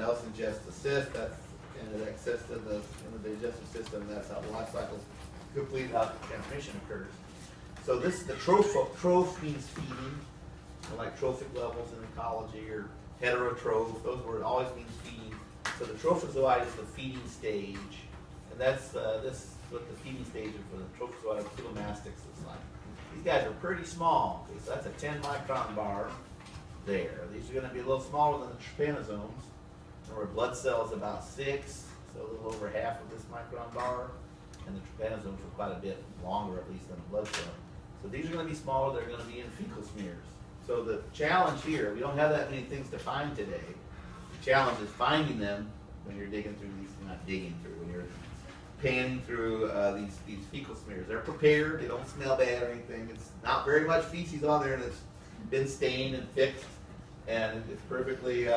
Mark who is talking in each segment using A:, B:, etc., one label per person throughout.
A: else ingests the cyst, that's, and it access to the, in the digestive system, that's how the life cycle is complete, how transmission occurs. So this, the troph means feeding, like trophic levels in ecology, or heterotroph, those words always means feeding. So the trophozoite is the feeding stage, and that's this is what the feeding stage for the trophozoite of chelomastics is like. These guys are pretty small. Okay, so that's a 10 micron bar there. These are going to be a little smaller than the trypanosomes. Where blood cells about 6, so a little over half of this micron bar, and the trypanosomes are quite a bit longer, at least, than the blood cell. So these are going to be smaller. They're going to be in fecal smears. So the challenge here, we don't have that many things to find today. The challenge is finding them when you're digging through these, not digging through, when you're panning through these fecal smears. They're prepared. They don't smell bad or anything. It's not very much feces on there, and it's been stained and fixed, and it's perfectly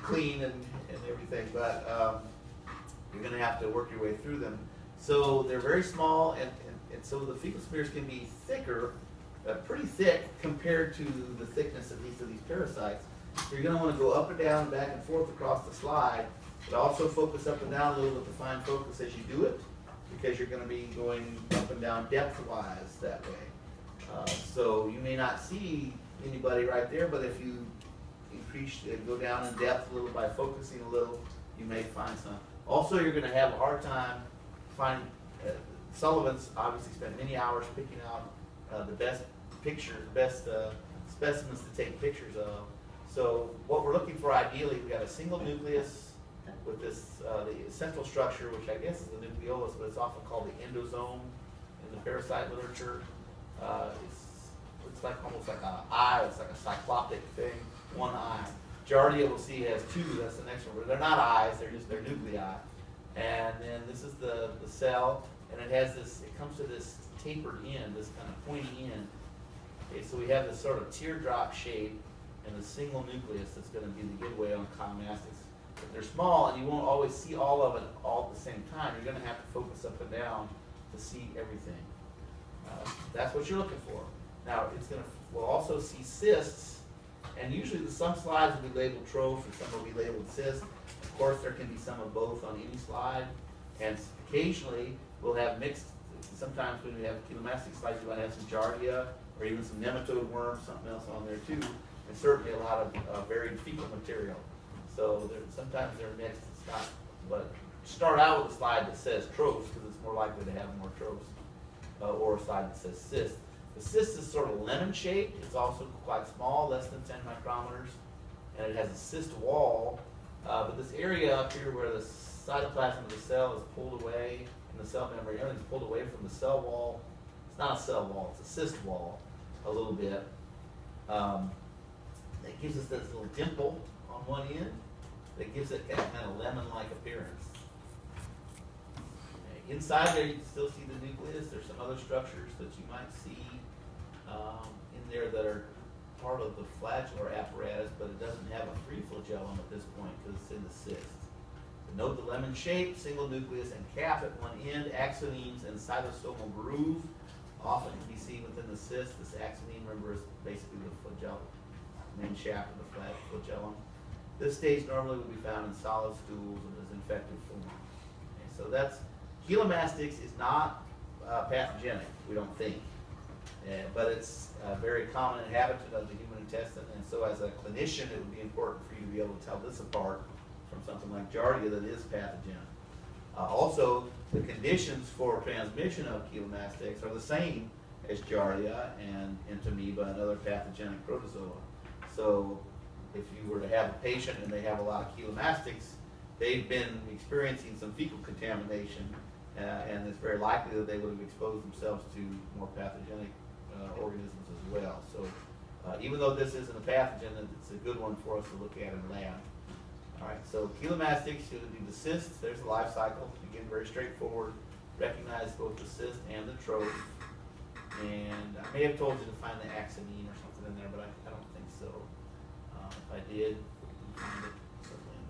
A: clean and everything, but you're going to have to work your way through them. So they're very small, and so the fecal smears can be thicker, pretty thick compared to the thickness of these parasites. So you're going to want to go up and down, back and forth across the slide, but also focus up and down a little with the fine focus as you do it, because you're going to be going up and down depth-wise that way. So you may not see anybody right there, but if you increase, go down in depth a little by focusing a little, you may find some. Also, you're going to have a hard time finding, Sullivan's obviously spent many hours picking out the best pictures, the best specimens to take pictures of. So what we're looking for ideally, we got a single nucleus with this, the central structure, which I guess is the nucleolus, but it's often called the endosome in the parasite literature. It's like almost like an eye, it's like a cyclopic thing, one eye. Giardia we'll see has 2, that's the next one. They're not eyes, they're just their nuclei. And then this is the cell, and it has this, it comes to this tapered end, this kind of pointy end. Okay, so we have this sort of teardrop shape and a single nucleus that's going to be the giveaway on chelomastics. If they're small and you won't always see all of it all at the same time, you're going to have to focus up and down to see everything. That's what you're looking for. Now, we'll also see cysts, and usually some slides will be labeled troph and some will be labeled cyst. Of course, there can be some of both on any slide, and occasionally we'll have mixed, sometimes when we have chelomastic slides, you might have some giardia or even some nematode worms, something else on there too, and certainly a lot of varied fecal material. So sometimes they're mixed, it's not, but start out with a slide that says trophs because it's more likely to have more trophs, or a slide that says cyst. The cyst is sort of lemon-shaped. It's also quite small, less than 10 micrometers, and it has a cyst wall. But this area up here where the cytoplasm of the cell is pulled away, and the cell membrane, everything's pulled away from the cell wall. It's not a cell wall, it's a cyst wall, a little bit. It gives us this little dimple on one end that gives it that kind of lemon-like appearance. Inside there, you can still see the nucleus. There's some other structures that you might see in there that are part of the flagellar apparatus, but it doesn't have a free flagellum at this point because it's in the cyst. But note the lemon shape, single nucleus, and cap at one end, axonemes and cytosomal groove often can be seen within the cyst. This axoneme, remember, is basically the flagellum, main shaft of the flagellum. This stage normally will be found in solid stools and is infective form. Okay, so that's chelomastics is not pathogenic, we don't think, but it's a very common inhabitant of the human intestine, and so as a clinician it would be important for you to be able to tell this apart from something like giardia that is pathogenic. Also, the conditions for transmission of chelomastics are the same as giardia and entamoeba and other pathogenic protozoa. So if you were to have a patient and they have a lot of chelomastics, they've been experiencing some fecal contamination, and it's very likely that they would have exposed themselves to more pathogenic organisms as well. So even though this isn't a pathogen, it's a good one for us to look at in the lab. All right, so chelomastics, you're going to do the cysts. There's the life cycle. Again, very straightforward. Recognize both the cyst and the troph. And I may have told you to find the axoneme or something in there, but I don't think so. If I did,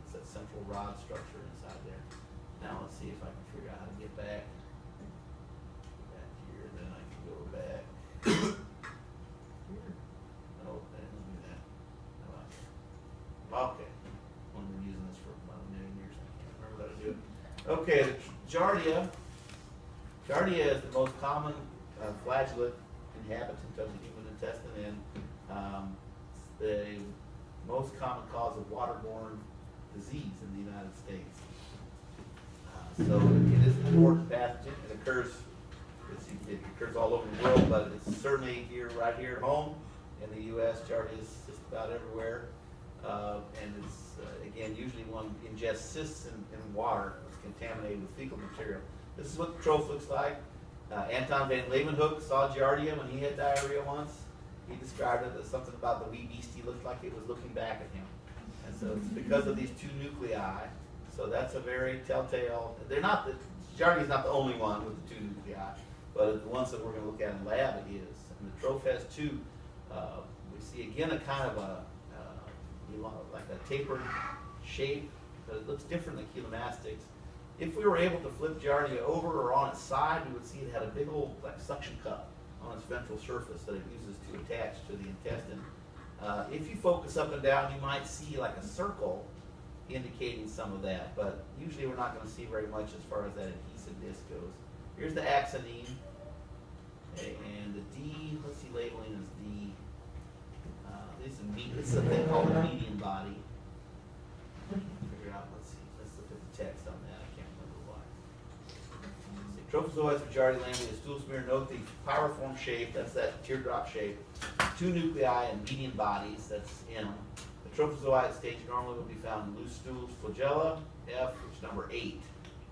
A: it's that central rod structure inside there. Now let's see if I can figure out how to get back here, then I can go back here. No, I didn't do that. Okay. Okay, the Giardia. Giardia is the most common flagellate inhabitant of the human intestine and the most common cause of waterborne disease in the United States. So it is an important pathogen. It occurs all over the world, but it's certainly right here at home in the U.S. Giardia is just about everywhere. And it's, again, usually one ingests cysts in water that's contaminated with fecal material. This is what the troph looks like. Anton van Leeuwenhoek saw Giardia when he had diarrhea once. He described it as something about the wee beastie looked like it was looking back at him. And so it's because of these two nuclei. So that's a very telltale. Giardia is not the only one with the two nuclei, but the ones that we're going to look at in the lab it is. And the troph has two. We see again a kind of like a tapered shape, but it looks different than chelomastics. If we were able to flip Giardia over or on its side, we would see it had a big old suction cup on its ventral surface that it uses to attach to the intestine. If you focus up and down, you might see like a circle indicating some of that, but usually we're not going to see very much as far as that adhesive disc goes. Here's the axoneme, and the D, let's see, labeling is D. This is a thing called the median body. Figure out, let's look at the text on that. I can't remember why. Trophozoites for Giardia lamblia, stool smear. Note the pyriform shape, that's that teardrop shape. Two nuclei and median bodies, that's M. The trophozoite stage normally will be found in loose stools, flagella, F, which is number 8.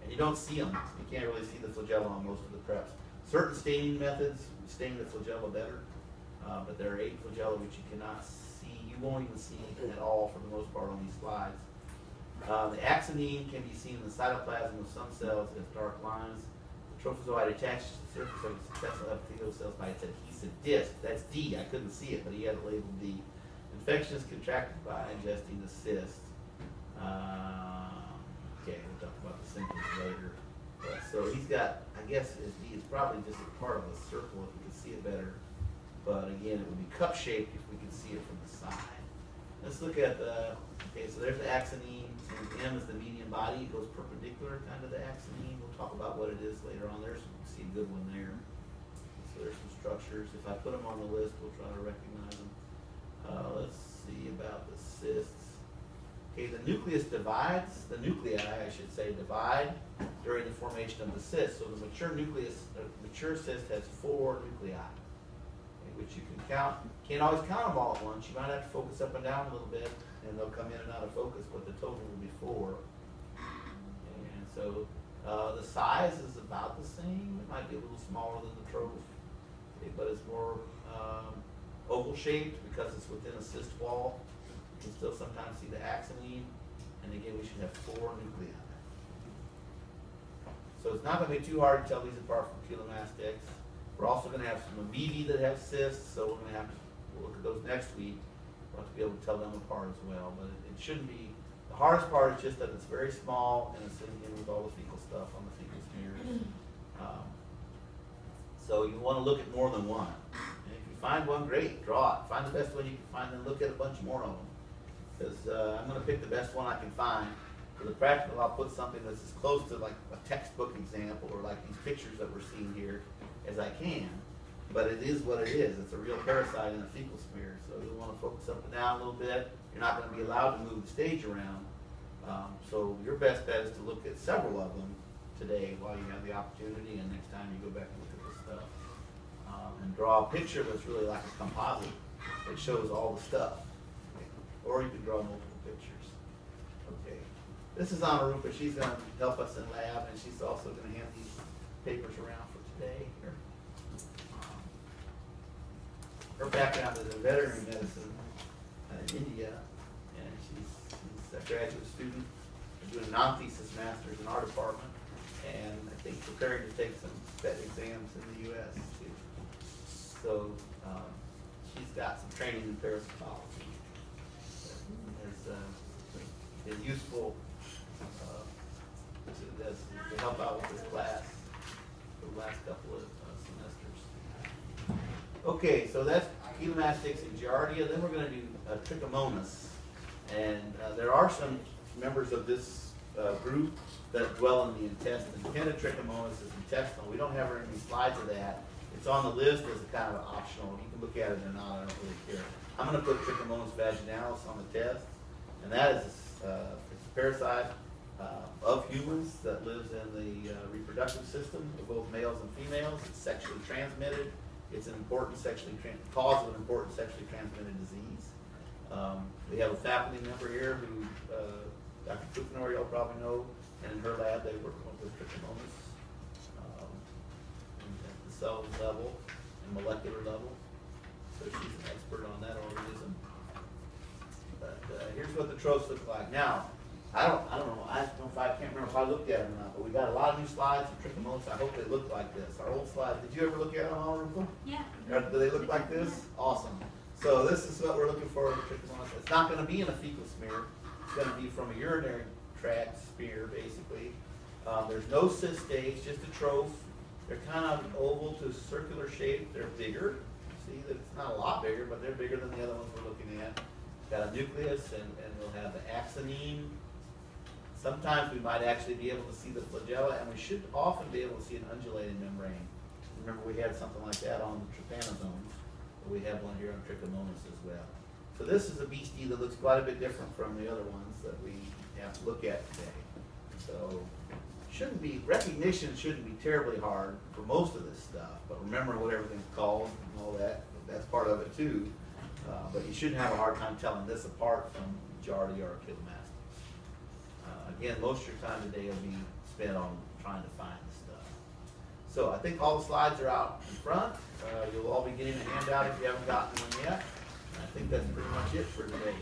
A: And you don't see them. You can't really see the flagella on most of the preps. Certain staining methods stain the flagella better, but there are 8 flagella which you cannot see. You won't even see at all for the most part on these slides. The axoneme can be seen in the cytoplasm of some cells as dark lines. The trophozoite attaches to the surface of the successful epithelial cells by its adhesive disc. That's D. I couldn't see it, but he had it labeled D. Infection is contracted by ingesting the cyst. Okay, we'll talk about the symptoms later. But, so he's got, I guess his D is probably just a part of a circle if we can see it better. But again, it would be cup-shaped if we could see it from the side. Let's look at the, okay, so there's the axoneme, and M is the median body. It goes perpendicular kind of the axoneme. We'll talk about what it is later on. There's, you can see a good one there. So there's some structures. If I put them on the list, we'll try to recognize them. Let's see about the cysts. Okay, the nucleus divides, the nuclei, I should say, divide during the formation of the cyst. So the mature nucleus, the mature cyst has 4 nuclei, which you can count. Can't always count them all at once. You might have to focus up and down a little bit, and they'll come in and out of focus, but the total will be 4. And so the size is about the same. It might be a little smaller than the troph, but it's more oval shaped because it's within a cyst wall. You can still sometimes see the axoneme, and again, we should have 4 nuclei. So it's not going to be too hard to tell these apart from chelomastics. We're also going to have some amoebae that have cysts, so we're going to have to look at those next week. We'll have to be able to tell them apart as well. But it shouldn't be, the hardest part is just that it's very small and it's in with all the fecal stuff on the fecal smears. So you want to look at more than one. And if you find one, great, draw it. Find the best one you can find and look at a bunch more of them. Because I'm going to pick the best one I can find. For the practical, I'll put something that's as close to like a textbook example or like these pictures that we're seeing here as I can, but it is what it is. It's a real parasite in a fecal smear, so you'll want to focus up and down a little bit. You're not going to be allowed to move the stage around, so your best bet is to look at several of them today while you have the opportunity, and next time you go back and look at this stuff. And draw a picture that's really like a composite that shows all the stuff. Or you can draw multiple pictures. Okay. This is Anarupa. She's going to help us in lab, and she's also going to hand these papers around for today here. Her background is in veterinary medicine in India, and she's a graduate student doing a non-thesis master's in our department, and I think preparing to take some vet exams in the U.S. too. So she's got some training in parasitology. Is useful to help out with this class for the last couple of semesters. Okay, so that's chelomastics and Giardia. Then we're going to do trichomonas. And there are some members of this group that dwell in the intestine. Pentatrichomonas is intestinal. We don't have very many slides of that. It's on the list as a kind of optional. You can look at it or not, I don't really care. I'm going to put Trichomonas vaginalis on the test, and that is it's a parasite of humans that lives in the reproductive system of both males and females. It's sexually transmitted. It's an important cause of an important sexually transmitted disease. We have a faculty member here who Dr. Kuchenor, you'll probably know, and in her lab they work with Trichomonas at the cell level and molecular level. So she's an expert on that organism. But here's what the tropes look like. Now, I don't know. I can't remember if I looked at them or not. But we got a lot of new slides of Trichomonas. I hope they look like this. Our old slides. Did you ever look at them, Alrupa?
B: Yeah.
A: Do they look like this? Awesome. So this is what we're looking for with Trichomonas. It's not going to be in a fecal smear. It's going to be from a urinary tract smear, basically. There's no cystage, just a troph. They're kind of oval to circular shape. They're bigger. See that it's not a lot bigger, but they're bigger than the other ones we're looking at. Got a nucleus, and we'll have the axoneme. Sometimes we might actually be able to see the flagella, and we should often be able to see an undulating membrane. Remember, we had something like that on the trypanosomes, but we have one here on Trichomonas as well. So this is a beastie that looks quite a bit different from the other ones that we have to look at today. So recognition shouldn't be terribly hard for most of this stuff, but remember what everything's called and all that. That's part of it too. But you shouldn't have a hard time telling this apart from Giardia or Achillomastus. Again, most of your time today will be spent on trying to find the stuff. So I think all the slides are out in front. You'll all be getting a handout if you haven't gotten one yet. And I think that's pretty much it for today.